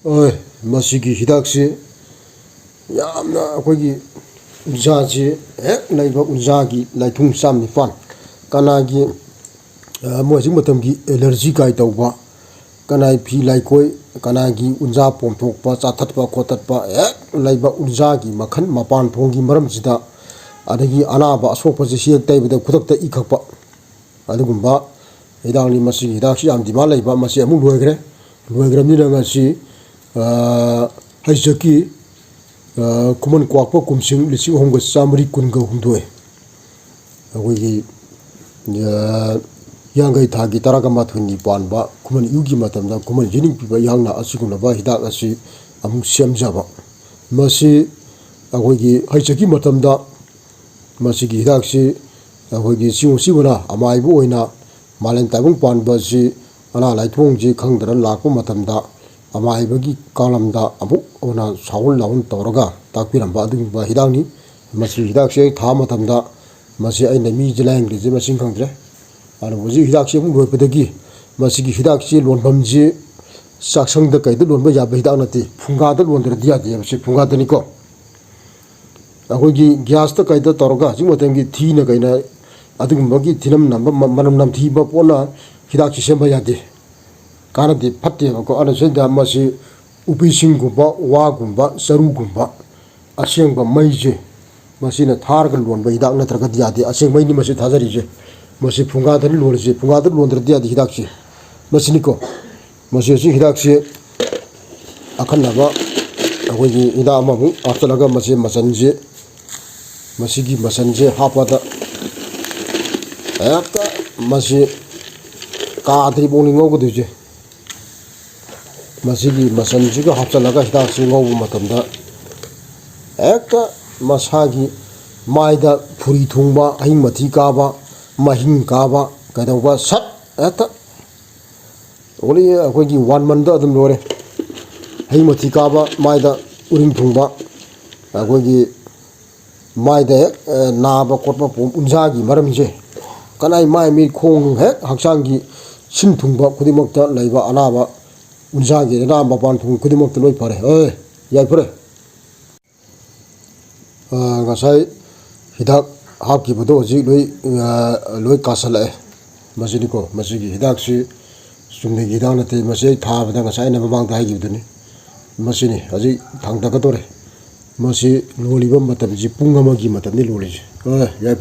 मसीगी हिदाकसी यामना अखोगी उजाजी हेक लाइबा उजागी लाइथुंग साम निपान कनागी मोजिंग मतमगी एलर्जी काई तौबा कनाई फी लाइकोई कनागी उजा पोमथोकपा चाथतपा खोततपा हेक लाइबा उजागी मखन मपान थोंगी मरमजिदा अदगी अनाबा असोकपसे सियक तैबदा खुदकता इखकपा अदुगुंबा हिदांगनी मसीगी हिदाकसी याम दिमा लाइबा मसी अमु लोइग्रमनिना ngasi हाइजकी कुमन क्वाकपा कुमसिंग लिसिंग होंग चामरी कुनगा हुंदोय अखोगी यांगै थागी तरागा माथुनी पानबा कुमन युगी मतमदा कुमन जिनिंग पिबा यांगना असिगुनबा हिदाक असि अमु सेमजाबा मसी अखोगी हाइजकी मतमदा मसीगी हिदाकसी अखोगी सिवना अमाइबु ओइना मालें ताइबुंग पानबासी अना लाइथोंग खंगदरा लाकपा मतमदा अमाइबगी कालमदा अमु ओना साउल लाउन तौरगा ताकपिरंबा अदुगुंबा हिदांगनी मसी हिदाकसे था मतमदा मसी अइना मी जलांगजे मसिंग खंगद्रे आरो बुजि हिदाकसे मु लोइपदगी मसीगी हिदाकसे लोनफमजे साक्संगदा कैदा लोनबा याबा हिदाक नते फुंगादा लोनदरदि यादे मसी फुंगादनिको अखोगी ग्यासता कैदा तौरगा जिंग मतंगी थीना कैना अदुगुंबगी थिनम नंबा मनम नम थीबा पोना हिदाकसे सेंबा यादे कानदे फत्तेबको अनसेदा मसी उपिसिंगुंबा वागुंबा सरुगुंबा असेंबा मैजे मसीना थारगा लोनबा हिदाक नत्रगा यादे असेंग मैनी मसी थाजरिजे मसी फुंगादनि लोनजे फुंगाद लोनद्रदि यादे हिदाकसे मसीनिको मसी हिदाकसे अखन्नबा अखोगी हिदा अममु आफतलगा मसी मसनजे मसीगी मसनजे हापादा एकता मसी काद्रि बोंग ngogदुजे मसीगी मसनजिगा हापचलगा हिदाकसे ngौब मतमदा एकता मसागी माइदा फुरी थुंगबा अहिंग मथि काबा महिंग काबा कैदौबा सट एकता ओली अखोगी 1 month अदम लोरे अहिंग मथि काबा माइदा उरिंग थुंगबा अखोगी माइदा नाबा कोटबा पोम उनजागी मरमजे कनाई माइ मी खोंग हेक हक्सांगी सिन थुंगबा खुदिमक्ता लैबा अनाबा उनजागी राम मपान थुंग खुदिमक्ता लोइ फरे याइ फरे गसाई हिदाक हापकिबदो हजि लोइ कासलाए मसिनिको मसिगी हिदाकसी सुमनेगी हिदाक नते मसि थाबदा गसाई न ममांगदा हाइगिबदुनि मसिनि हजि थांदगदोरे मसि लोलिबा मतम जि पुंग अमगी मतमनि लोलिजे याइ